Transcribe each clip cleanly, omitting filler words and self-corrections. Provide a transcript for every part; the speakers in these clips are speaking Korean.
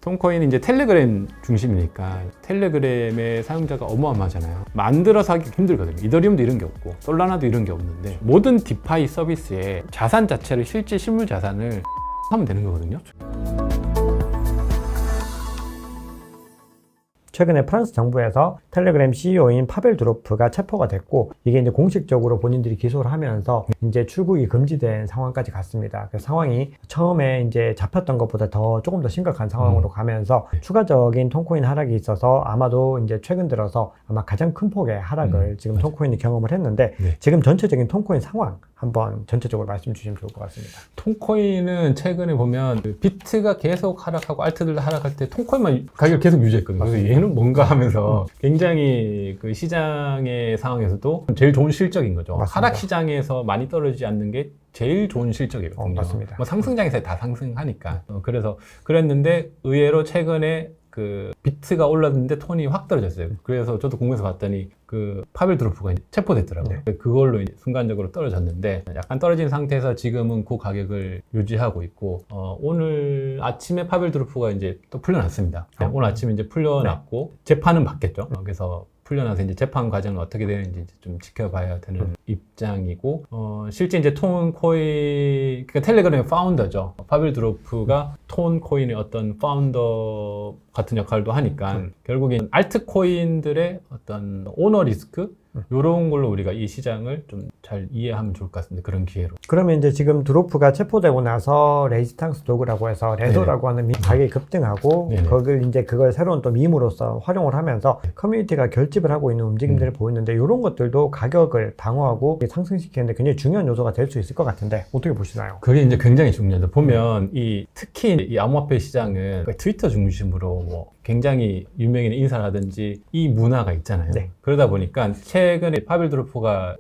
톰코인이 이제 텔레그램 중심이니까 텔레그램의 사용자가 어마어마하잖아요. 만들어서 하기 힘들거든요. 이더리움도 이런 게 없고 솔라나도 이런 게 없는데 모든 디파이 서비스에 자산 자체를 실제 실물 자산을 하면 되는 거거든요. 최근에 프랑스 정부에서 텔레그램 CEO인 파벨 두로프가 체포가 됐고, 이게 이제 공식적으로 본인들이 기소를 하면서 이제 출국이 금지된 상황까지 갔습니다. 그 상황이 처음에 이제 잡혔던 것보다 조금 더 심각한 상황으로 가면서 추가적인 톰코인 하락이 있어서 아마도 이제 최근 들어서 아마 가장 큰 폭의 하락을 지금 톰코인이 경험을 했는데, 지금 전체적인 톰코인 상황 한번 전체적으로 말씀 주시면 좋을 것 같습니다. 톰코인은 최근에 보면 비트가 계속 하락하고 알트들도 하락할 때 톰코인만 가격을 계속 유지했거든요. 그래서 얘는 뭔가 하면서 굉장히 그 시장의 상황에서도 제일 좋은 실적인 거죠. 맞습니다. 하락 시장에서 많이 떨어지지 않는 게 제일 좋은 실적이거든요. 맞습니다. 뭐 상승장에서 다 상승하니까. 그래서 그랬는데 의외로 최근에 그 비트가 올랐는데 톤이 확 떨어졌어요. 그래서 저도 궁금해서 봤더니 그 파벨 두로프가 체포됐더라고요. 그걸로 이제 순간적으로 떨어졌는데 약간 떨어진 상태에서 지금은 그 가격을 유지하고 있고, 오늘 아침에 파벨 두로프가 이제 또 풀려났습니다. 오늘 아침에 이제 풀려났고 재판은 받겠죠. 그래서 풀려나서 이제 재판 과정은 어떻게 되는지 이제 좀 지켜봐야 되는 입장이고, 실제 이제 톤코인, 그러니까 텔레그램의 파운더죠. 파벨 두로프가 톤코인의 어떤 파운더 같은 역할도 하니까 결국엔 알트코인들의 어떤 오너 리스크 이런 걸로 우리가 이 시장을 좀 잘 이해하면 좋을 것 같습니다. 그런 기회로. 그러면 이제 지금 두로프가 체포되고 나서 레지스탕스 도그라고 해서 레도라고 하는 가격이 급등하고, 그걸 새로운 또 밈으로서 활용을 하면서 커뮤니티가 결집을 하고 있는 움직임들을 보이는데, 이런 것들도 가격을 방어하고 상승시키는데 굉장히 중요한 요소가 될 수 있을 것 같은데 어떻게 보시나요? 그게 이제 굉장히 중요하죠. 보면 특히 이 암호화폐 시장은 트위터 중심으로 뭐 굉장히 유명인 인사라든지 이 문화가 있잖아요. 그러다 보니까 최근에 파벨 두로프가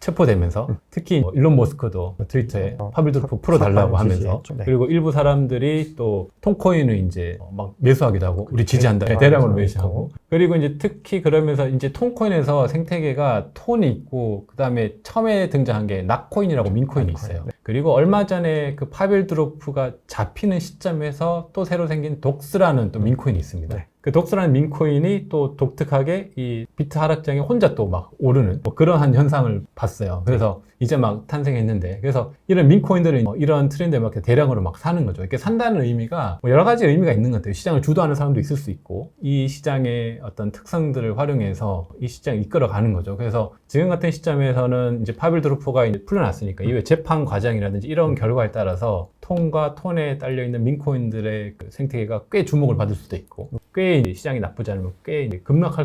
체포되면서 특히 일론 머스크도 트위터에 파벨 두로프 풀어달라고 하면서, 그리고 일부 사람들이 또 톰코인을 이제 막 매수하기도 하고 우리 지지한다 대량으로 매수하고, 그리고 이제 특히 그러면서 이제 톰코인에서 생태계가 톤이 있고, 그 다음에 처음에 등장한 게 낙코인이라고 민코인이 있어요. 그리고 얼마 전에 그 파벨 두로프가 잡히는 시점에서 또 새로 생긴 독스라는 또 민코인이 있습니다. 그 독스라는 민코인이 또 독특하게 이 비트 하락장에 혼자 또 막 오르는 뭐 그러한 현상을 봤어요. 그래서 이제 막 탄생했는데, 그래서 이런 민코인들은 이런 트렌드에 맞게 대량으로 막 사는 거죠. 이렇게 산다는 의미가 뭐 여러 가지 의미가 있는 것 같아요. 시장을 주도하는 사람도 있을 수 있고, 이 시장의 어떤 특성들을 활용해서 이 시장을 이끌어가는 거죠. 그래서 지금 같은 시점에서는 이제 파벨 두로프가 이제 풀려났으니까 이후에 재판 과정이라든지 이런 결과에 따라서 톤과 톤에 딸려있는 민코인들의 그 생태계가 꽤 주목을 받을 수도 있고, 꽤 이제 시장이 나쁘지 않으면 꽤 이제 급등할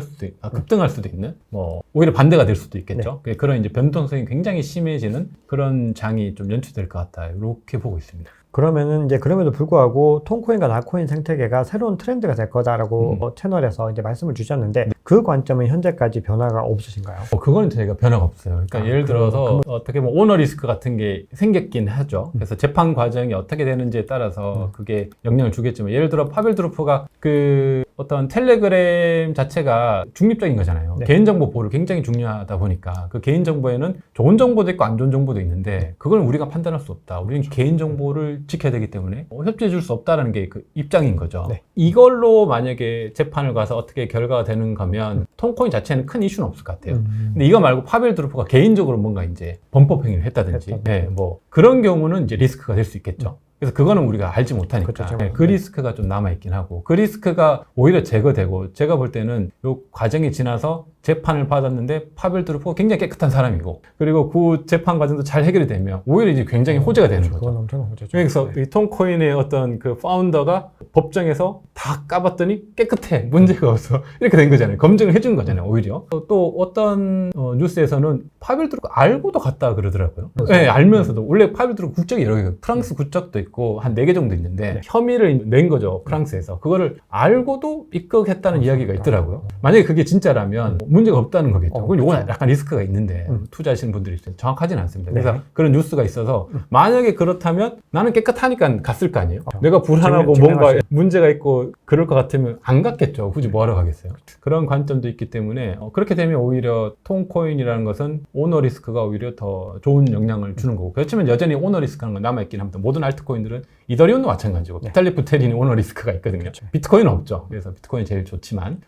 수도 있는, 뭐 오히려 반대가 될 수도 있겠죠. 그런 이제 변동성이 굉장히 심해지는 그런 장이 좀 연출될 것 같다, 이렇게 보고 있습니다. 그러면은 이제 그럼에도 불구하고 톰코인과 낙코인 생태계가 새로운 트렌드가 될 거다라고 채널에서 이제 말씀을 주셨는데, 그 관점은 현재까지 변화가 없으신가요? 그거는 저희가 변화가 없어요. 그러니까 예를 들어서 어떻게 보면 오너 리스크 같은 게 생겼긴 하죠. 그래서 재판 과정이 어떻게 되는지에 따라서 그게 영향을 주겠지만, 예를 들어 파벨 두로프가 그 어떤 텔레그램 자체가 중립적인 거잖아요. 개인정보 보호를 굉장히 중요하다 보니까 그 개인정보에는 좋은 정보도 있고 안 좋은 정보도 있는데, 그걸 우리가 판단할 수 없다. 우리는 개인정보를 지켜야 되기 때문에 협조해 줄 수 없다는 게 그 입장인 거죠. 이걸로 만약에 재판을 가서 어떻게 결과가 되는 거면 톰코인 자체는 큰 이슈는 없을 것 같아요. 근데 이거 말고 파벨 두로프가 개인적으로 뭔가 이제 범법 행위를 했다든지, 뭐 그런 경우는 이제 리스크가 될 수 있겠죠. 그래서 그거는 우리가 알지 못하니까 그 리스크가 좀 남아있긴 하고, 그 리스크가 오히려 제거되고, 제가 볼 때는 요 과정이 지나서 재판을 받았는데 파벨 두로프가 굉장히 깨끗한 사람이고, 그리고 그 재판 과정도 잘 해결이 되면 오히려 이제 굉장히 호재가 되는 거죠. 그건 엄청 호재죠. 그래서 이 톰코인의 어떤 그 파운더가 법정에서 다 까봤더니 깨끗해, 문제가 없어, 이렇게 된 거잖아요. 검증을 해준 거잖아요, 오히려. 또 어떤 뉴스에서는 파벨 두로프 알고도 갔다 그러더라고요. 알면서도. 원래 파벨 두로프 국적이 여러 개가 프랑스 국적도 있고 한 4개 정도 있는데 혐의를 낸 거죠, 프랑스에서. 그거를 알고도 입국했다는 이야기가 있더라고요. 만약에 그게 진짜라면 문제가 없다는 거겠죠. 그럼 이건 그렇죠. 약간 리스크가 있는데 투자하시는 분들이 있어요. 정확하지는 않습니다. 그래서 네. 그런 뉴스가 있어서 만약에 그렇다면 나는 깨끗하니까 갔을 거 아니에요. 내가 불안하고 증명할 뭔가 수 문제가 있고 그럴 것 같으면 안 갔겠죠. 굳이 뭐하러 가겠어요. 그런 관점도 있기 때문에 그렇게 되면 오히려 톤코인이라는 것은 오너 리스크가 오히려 더 좋은 영향을 주는 거고, 그렇지만 여전히 오너 리스크라는 건 남아있긴 합니다. 모든 알트코인들은 이더리움도 마찬가지고 비탈릭 부테린이 오너 리스크가 있거든요. 그렇죠. 비트코인은 없죠. 그래서 비트코인이 제일 좋지만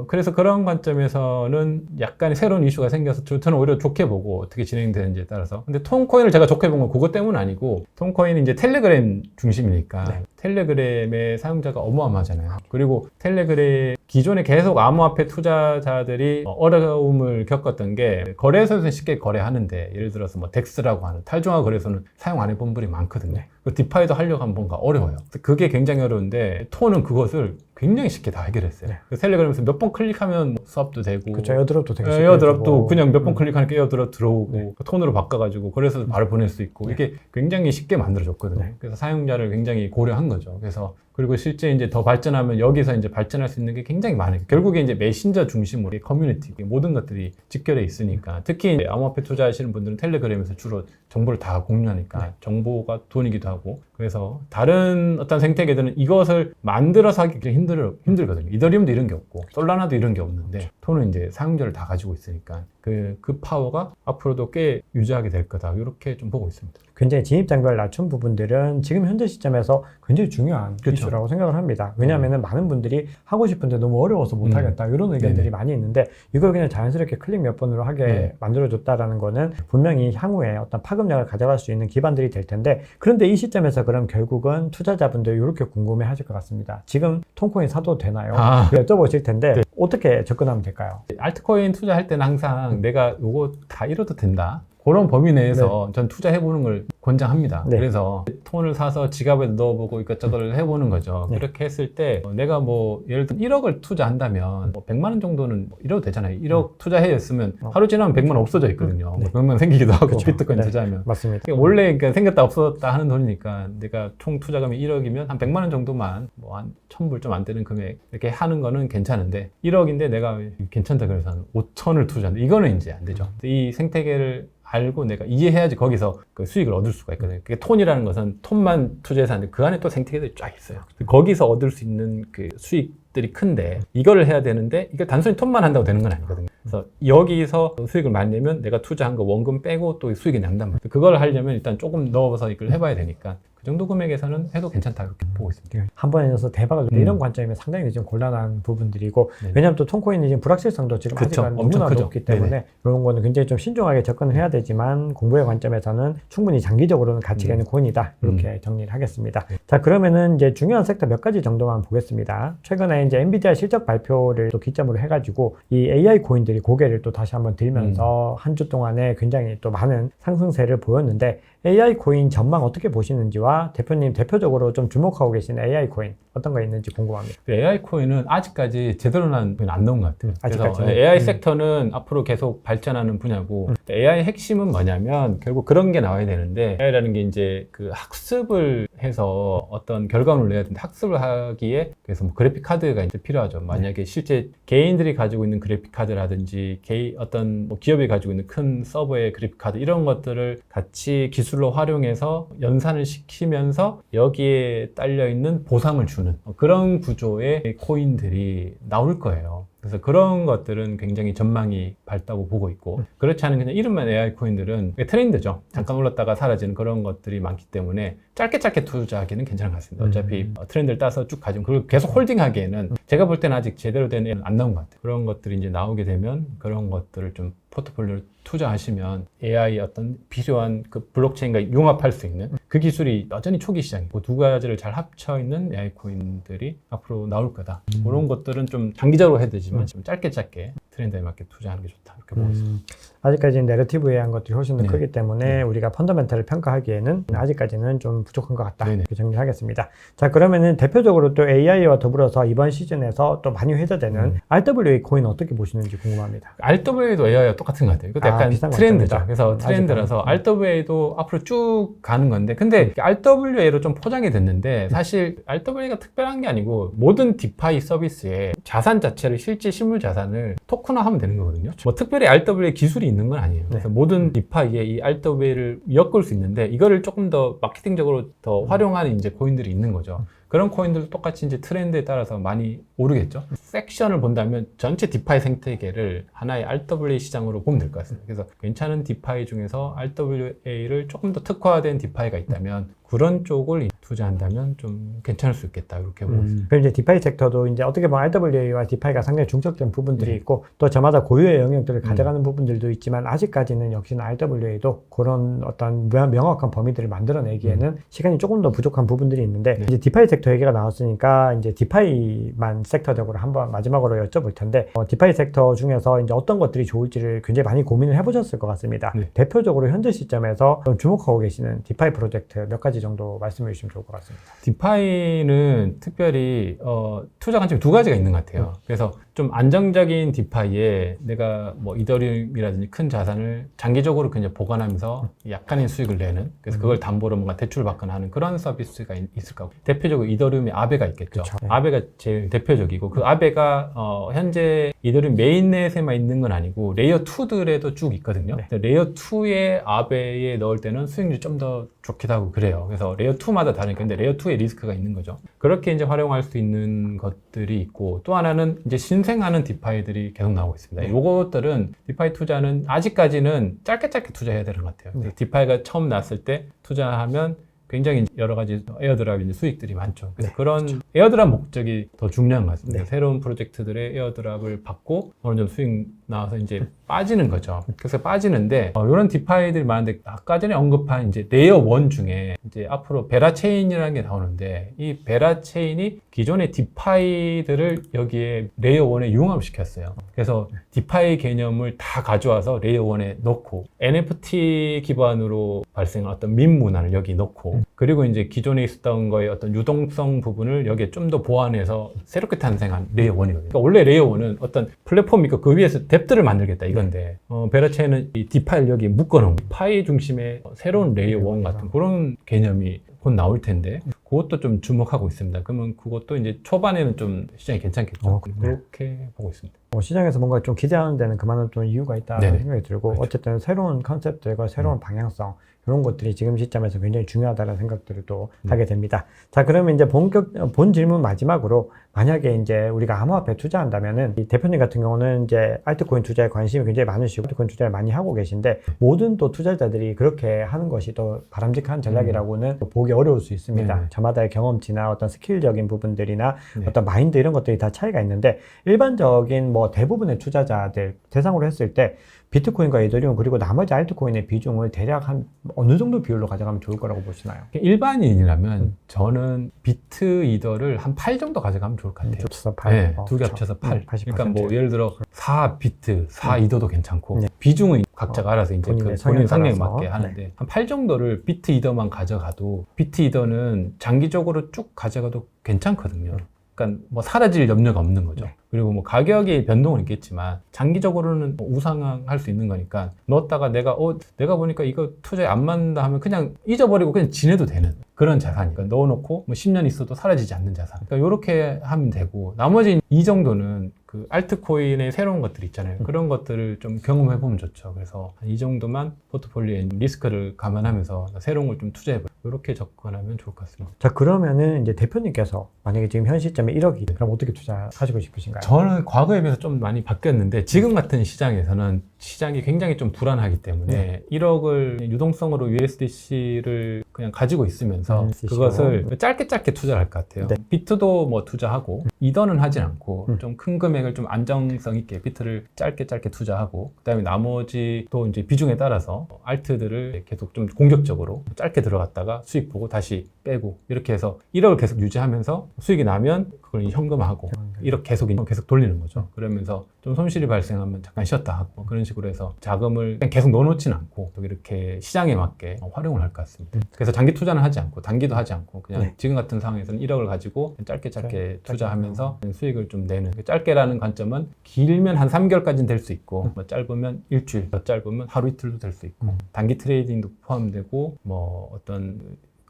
그래서 그런 관점에서는 약간의 새로운 이슈가 생겨서 저는 오히려 좋게 보고 어떻게 진행되는지에 따라서. 근데 톤코인을 제가 좋게 본 건 그것 때문 아니고, 톤코인은 이제 텔레그램 중심이니까 네. 텔레그램의 사용자가 어마어마하잖아요. 그리고 텔레그램 기존에 계속 암호화폐 투자자들이 어려움을 겪었던 게, 거래소에서는 쉽게 거래하는데 예를 들어서 뭐 덱스라고 하는 탈중앙 거래소는 사용 안 해본 분이 많거든요. 디파이도 하려고 하면 뭔가 어려워요. 그게 굉장히 어려운데 톤은 그것을 굉장히 쉽게 다 해결했어요. 네. 텔레그램에서 몇 번 클릭하면 뭐 수업도 되고, 그렇죠. 에어드롭도 되게 쉽게 에어드롭도 되고. 그냥 몇 번 클릭하니까 에어드롭 들어오고, 네. 톤으로 바꿔가지고 거래소에서 바로 보낼 수 있고, 이게 굉장히 쉽게 만들어졌거든요. 네. 그래서 사용자를 굉장히 고려한 거죠. 그래서 그리고 실제 이제 더 발전하면 여기서 이제 발전할 수 있는 게 굉장히 많아요. 결국에 이제 메신저 중심으로 커뮤니티, 모든 것들이 직결해 있으니까, 특히 이제 암호화폐 투자하시는 분들은 텔레그램에서 주로 정보를 다 공유하니까 정보가 돈이기도 하고, 그래서 다른 어떤 생태계들은 이것을 만들어서 하기 굉장히 힘들거든요. 이더리움도 이런 게 없고 솔라나도 이런 게 없는데, 톤은 이제 사용자를 다 가지고 있으니까 그 파워가 앞으로도 꽤 유지하게 될 거다, 이렇게 좀 보고 있습니다. 굉장히 진입장벽을 낮춘 부분들은 지금 현재 시점에서 굉장히 중요한 그렇죠. 이슈라고 생각을 합니다. 왜냐하면 많은 분들이 하고 싶은데 너무 어려워서 못하겠다 이런 의견들이 네네. 많이 있는데, 이걸 그냥 자연스럽게 클릭 몇 번으로 하게 네. 만들어줬다라는 거는 분명히 향후에 어떤 파급력을 가져갈 수 있는 기반들이 될 텐데, 그런데 이 시점에서 그럼 결국은 투자자분들이 이렇게 궁금해 하실 것 같습니다. 지금 톤코인 사도 되나요? 여쭤보실 텐데 네. 어떻게 접근하면 될까요? 알트코인 투자할 때는 항상 내가 이거 다 잃어도 된다, 그런 범위 내에서 전 투자해보는 걸 권장합니다. 네. 그래서 톤을 사서 지갑에 넣어보고 이것저것 해보는 거죠. 네. 그렇게 했을 때 내가 뭐 예를 들어 1억을 투자한다면 뭐 100만 원 정도는 뭐 잃어도 되잖아요. 1억 투자했으면 하루 지나면 100만 원 없어져 있거든요. 네. 뭐 100만 원 생기기도 하고, 그렇죠. 비트코인 네. 투자하면. 맞습니다. 그러니까 원래 그러니까 생겼다 없어졌다 하는 돈이니까, 내가 총 투자금이 1억이면 한 100만 원 정도만, 뭐 한 1000불 좀 안 되는 금액 이렇게 하는 거는 괜찮은데, 1억인데 내가 괜찮다 그래서 한 5천을 투자한다, 이거는 이제 안 되죠. 이 생태계를 알고 내가 이해해야지 거기서 그 수익을 얻을 수가 있거든요. 그게 톤이라는 것은 톤만 투자해서 하는데 그 안에 또 생태계들이 쫙 있어요. 거기서 얻을 수 있는 그 수익들이 큰데, 이거를 해야 되는데 이게 단순히 톤만 한다고 되는 건 아니거든요. 그래서 여기서 수익을 많이 내면 내가 투자한 거 원금 빼고 또 수익이 난단 말이에요. 그걸 하려면 일단 조금 넣어서 이걸 해봐야 되니까, 그 정도 금액에서는 해도 괜찮다, 이렇게 보고 있습니다. 한 번에 넣어서 대박을 이런 관점이면 상당히 좀 곤란한 부분들이고, 네네. 왜냐하면 또 톤코인이 지금 불확실성도 지금 그쵸. 아직은 엄청 너무나 크죠. 높기 때문에 네네. 이런 거는 굉장히 좀 신중하게 접근을 해야 되지만, 공부의 관점에서는 충분히 장기적으로는 가치가 있는 코인이다, 이렇게 정리를 하겠습니다. 자, 그러면은 이제 중요한 섹터 몇 가지 정도만 보겠습니다. 최근에 이제 엔비디아 실적 발표를 또 기점으로 해가지고 이 AI 코인들이 고개를 또 다시 한번 들면서 한 주 동안에 굉장히 또 많은 상승세를 보였는데, AI 코인 전망 어떻게 보시는지와 대표님 대표적으로 좀 주목하고 계신 AI 코인 어떤 거 있는지 궁금합니다. AI 코인은 아직까지 제대로 난 코인 안 나온 것 같아요. 그래서 아직까지는. AI 섹터는 앞으로 계속 발전하는 분야고, AI 핵심은 뭐냐면 결국 그런 게 나와야 되는데, AI라는 게 이제 그 학습을 해서 어떤 결과물을 내야 되는데, 학습을 하기에 그래서 뭐 그래픽 카드가 이제 필요하죠. 만약에 실제 개인들이 가지고 있는 그래픽 카드라든지 어떤 뭐 기업이 가지고 있는 큰 서버의 그래픽 카드, 이런 것들을 같이 기술로 활용해서 연산을 시키면서 여기에 딸려 있는 보상을 주는 그런 구조의 코인들이 나올 거예요. 그래서 그런 것들은 굉장히 전망이 밝다고 보고 있고, 그렇지 않은 그냥 이름만 AI 코인들은 트렌드죠. 잠깐 올랐다가 사라지는 그런 것들이 많기 때문에 짧게 투자하기는 괜찮은 것 같습니다. 어차피 트렌드를 따서 쭉 가지고, 그리고 계속 홀딩하기에는 제가 볼 때는 아직 제대로 된 애는 안 나온 것 같아요. 그런 것들이 이제 나오게 되면 그런 것들을 좀 포트폴리오를 투자하시면 AI 어떤 필요한 그 블록체인과 융합할 수 있는 그 기술이 여전히 초기 시장이고, 두 가지를 잘 합쳐 있는 AI 코인들이 앞으로 나올 거다. 그런 것들은 좀 장기적으로 해야 되지만 좀 짧게 트렌드에 맞게 투자하는 게 좋다, 이렇게 보고 있습니다. 아직까지는 내러티브에 의한 것들이 훨씬 더 네. 크기 때문에 우리가 펀더멘탈을 평가하기에는 아직까지는 좀 부족한 것 같다, 네네. 이렇게 정리하겠습니다. 자, 그러면은 대표적으로 또 AI와 더불어서 이번 시즌에서 또 많이 회자되는 RWA 코인 어떻게 보시는지 궁금합니다. RWA도 AI와 똑같은 것 같아요. 이것도 약간 비슷한 트렌드죠. 관점이다. 그래서 트렌드라서 RWA도 앞으로 쭉 가는 건데, 근데 RWA로 좀 포장이 됐는데, 사실 RWA가 특별한 게 아니고 모든 디파이 서비스에 자산 자체를, 실제 실물 자산을 토큰 넣거나 하면 되는 거거든요. 뭐 특별히 RWA 기술이 있는 건 아니에요. 그래서 모든 디파이에 이 RWA를 엮을 수 있는데 이거를 조금 더 마케팅적으로 더 활용하는 이제 코인들이 있는 거죠. 그런 코인들도 똑같이 이제 트렌드에 따라서 많이 오르겠죠. 섹션을 본다면 전체 디파이 생태계를 하나의 RWA 시장으로 보면 될 것 같습니다. 그래서 괜찮은 디파이 중에서 RWA를 조금 더 특화된 디파이가 있다면 그런 쪽을 투자한다면 좀 괜찮을 수 있겠다 이렇게 보고 있습니다. 그럼 이제 디파이 섹터도 이제 어떻게 보면 RWA와 디파이가 상당히 중첩된 부분들이 있고 또 저마다 고유의 영역들을 가져가는 부분들도 있지만 아직까지는 역시나 RWA도 그런 어떤 명확한 범위들을 만들어내기에는 시간이 조금 더 부족한 부분들이 있는데 이제 디파이 섹터 얘기가 나왔으니까 이제 디파이만 섹터적으로 한번 마지막으로 여쭤볼 텐데 디파이 섹터 중에서 이제 어떤 것들이 좋을지를 굉장히 많이 고민을 해보셨을 것 같습니다. 대표적으로 현재 시점에서 좀 주목하고 계시는 디파이 프로젝트 몇 가지 정도 말씀해 주시면 좋을 것 같습니다. 디파이는 특별히 투자 관점이 두 가지가 있는 것 같아요. 그래서 좀 안정적인 디파이에 내가 뭐 이더리움이라든지 큰 자산을 장기적으로 그냥 보관하면서 약간의 수익을 내는, 그래서 그걸 담보로 뭔가 대출을 받거나 하는 그런 서비스가 있을 거고, 대표적으로 이더리움의 아베가 있겠죠. 그쵸. 아베가 제일 대표적이고, 그 아베가 현재 이더리움 메인넷에만 있는 건 아니고 레이어 2들에도 쭉 있거든요. 레이어 2의 아베에 넣을 때는 수익률이 좀 더 좋기도 하고 그래요. 그래서 레이어 2마다 다르니까, 근데 레이어 2에 리스크가 있는 거죠. 그렇게 이제 활용할 수 있는 것들이 있고, 또 하나는 이제 신생하는 디파이들이 계속 나오고 있습니다. 요것들은 디파이 투자는 아직까지는 짧게 투자해야 되는 것 같아요. 그래서 디파이가 처음 났을 때 투자하면 굉장히 여러 가지 에어드랍 수익들이 많죠. 그래서 그런 에어드랍 목적이 더 중요한 것 같습니다. 새로운 프로젝트들의 에어드랍을 받고 어느 정도 수익 나와서 이제 빠지는 거죠. 그래서 빠지는데 이런 디파이들이 많은데, 아까 전에 언급한 이제 레이어 1 중에 이제 앞으로 베라 체인이라는 게 나오는데, 이 베라 체인이 기존의 디파이들을 여기에 레이어 1에 융합시켰어요. 그래서 디파이 개념을 다 가져와서 레이어 1에 넣고, NFT 기반으로 발생한 어떤 밈 문화를 여기 넣고, 그리고 이제 기존에 있었던 거의 어떤 유동성 부분을 여기에 좀 더 보완해서 새롭게 탄생한 레이어 1이거든요. 그러니까 원래 레이어 1은 어떤 플랫폼이 있고 그 위에서 뎁들을 만들겠다 이건데, 베라체인은 이 디파이를 여기 묶어놓은 파이 중심의 새로운 레이어 1 같은 그런 개념이 곧 나올 텐데, 그것도 좀 주목하고 있습니다. 그러면 그것도 이제 초반에는 좀 시장이 괜찮겠죠. 그렇게 보고 있습니다. 시장에서 뭔가 좀 기대하는 데는 그만한 좀 이유가 있다는 생각이 들고, 그렇죠. 어쨌든 새로운 컨셉들과 새로운 방향성, 이런 것들이 지금 시점에서 굉장히 중요하다는 생각들을 또 하게 됩니다. 자, 그러면 이제 본 질문 마지막으로, 만약에 이제 우리가 암호화폐 투자한다면은, 이 대표님 같은 경우는 이제 알트코인 투자에 관심이 굉장히 많으시고 알트코인 투자를 많이 하고 계신데, 모든 또 투자자들이 그렇게 하는 것이 또 바람직한 전략이라고는 또 보기 어려울 수 있습니다. 저마다의 경험치나 어떤 스킬적인 부분들이나 어떤 마인드, 이런 것들이 다 차이가 있는데, 일반적인 뭐 대부분의 투자자들 대상으로 했을 때 비트코인과 이더리움 그리고 나머지 알트코인의 비중을 대략 한 어느 정도 비율로 가져가면 좋을 거라고 보시나요? 일반인이라면 저는 비트 이더를 한 8 정도 가져가면 좋을 것 같아요. 합쳐서 8. 두 개 합쳐서 8. 80%. 그러니까 뭐 예를 들어 4 비트, 4 이더도 괜찮고, 비중은 각자가 알아서 이제 본인 성향에 맞게 하는데, 한 8 정도를 비트 이더만 가져가도, 비트 이더는 장기적으로 쭉 가져가도 괜찮거든요. 그러니까 뭐 사라질 염려가 없는 거죠. 그리고 뭐 가격의 변동은 있겠지만 장기적으로는 우상향할 수 있는 거니까, 넣었다가 내가 보니까 이거 투자에 안 맞는다 하면 그냥 잊어버리고 그냥 지내도 되는 그런 자산이니까, 넣어놓고 뭐 10년 있어도 사라지지 않는 자산. 그러니까 이렇게 하면 되고, 나머지 이 정도는 그 알트코인의 새로운 것들이 있잖아요. 그런 것들을 좀 경험해보면 좋죠. 그래서 이 정도만 포트폴리오에 리스크를 감안하면서 새로운 걸 좀 투자해보고, 이렇게 접근하면 좋을 것 같습니다. 자, 그러면은 이제 대표님께서 만약에 지금 현 시점에 1억이, 그럼 어떻게 투자하시고 싶으신가요? 저는 과거에 비해서 좀 많이 바뀌었는데, 지금 같은 시장에서는 시장이 굉장히 좀 불안하기 때문에 1억을 유동성으로 USDC를 그냥 가지고 있으면서 그것을 짧게 투자를 할 것 같아요. 비트도 뭐 투자하고, 이더는 하진 않고 좀 큰 금액을 좀 안정성 있게 비트를 짧게 투자하고, 그다음에 나머지 또 이제 비중에 따라서 알트들을 계속 좀 공격적으로 짧게 들어갔다가 수익 보고 다시 빼고, 이렇게 해서 1억을 계속 유지하면서 수익이 나면 그걸 현금화하고 1억 계속 돌리는 거죠. 그러면서 좀 손실이 발생하면 잠깐 쉬었다 하고, 그런 식으로 해서 자금을 그냥 계속 넣어놓지는 않고 이렇게 시장에 맞게 활용을 할 것 같습니다. 그래서 장기 투자는 하지 않고 단기도 하지 않고, 그냥 지금 같은 상황에서는 1억을 가지고 짧게 투자하면서 수익을 좀 내는, 짧게라는 관점은 길면 한 3개월까지는 될 수 있고, 뭐 짧으면 일주일, 더 짧으면 하루 이틀도 될 수 있고, 단기 트레이딩도 포함되고, 뭐 어떤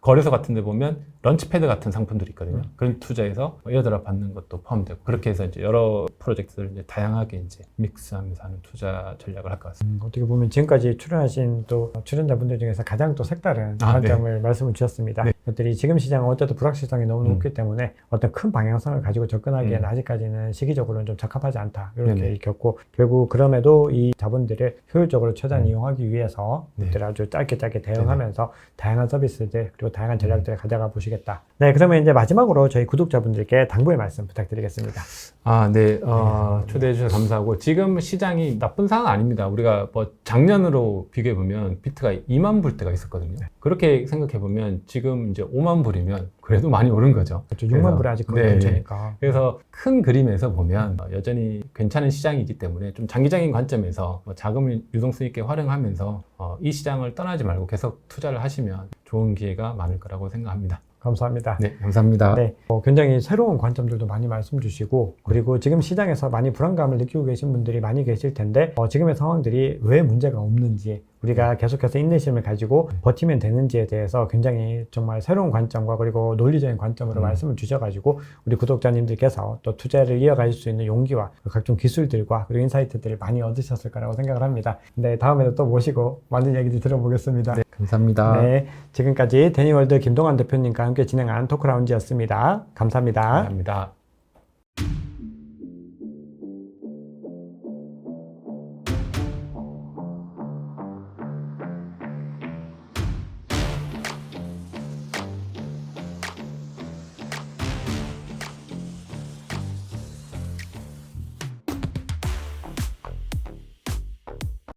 거래소 같은 데 보면 런치패드 같은 상품들이 있거든요. 그런 투자에서 에어드랍 받는 것도 포함되고 그렇게 해서 이제 여러 프로젝트를 이제 다양하게 이제 믹스하면서 하는 투자 전략을 할 것 같습니다. 어떻게 보면 지금까지 출연하신 또 출연자분들 중에서 가장 또 색다른 관점을 말씀을 주셨습니다. 네. 그것들이 지금 시장은 어쨌든 불확실성이 너무 높기 때문에 어떤 큰 방향성을 가지고 접근하기에는 아직까지는 시기적으로는 좀 적합하지 않다. 이렇게 읽혔고 결국 그럼에도 이 자본들을 효율적으로 최대한 이용하기 위해서 그들을 아주 짧게 대응하면서 다양한 서비스들 그리고 다양한 전략들을 가져가 보시겠다. 네, 그러면 이제 마지막으로 저희 구독자분들께 당부의 말씀 부탁드리겠습니다. 네, 초대해 주셔서 감사하고 지금 시장이 나쁜 상황 아닙니다. 우리가 뭐 작년으로 비교해 보면 비트가 2만 불 때가 있었거든요. 그렇게 생각해 보면 지금 이제 5만 불이면 그래도 많이 오른 거죠. 그렇죠. 6만 불이 아직 거의 근처니까. 그래서 큰 그림에서 보면 여전히 괜찮은 시장이기 때문에 좀 장기적인 관점에서 자금을 유동성 있게 활용하면서 이 시장을 떠나지 말고 계속 투자를 하시면 좋은 기회가 많을 거라고 생각합니다. 감사합니다. 네, 감사합니다. 네, 굉장히 새로운 관점들도 많이 말씀 주시고 그리고 지금 시장에서 많이 불안감을 느끼고 계신 분들이 많이 계실 텐데 지금의 상황들이 왜 문제가 없는지 우리가 계속해서 인내심을 가지고 버티면 되는지에 대해서 굉장히 정말 새로운 관점과 그리고 논리적인 관점으로 말씀을 주셔가지고 우리 구독자님들께서 또 투자를 이어갈 수 있는 용기와 각종 기술들과 그리고 인사이트들을 많이 얻으셨을 거라고 생각을 합니다. 네, 다음에도 또 모시고 많은 얘기들 들어보겠습니다. 네, 감사합니다. 네, 지금까지 데니월드 김동환 대표님과 함께 진행한 토크라운지였습니다. 감사합니다. 감사합니다.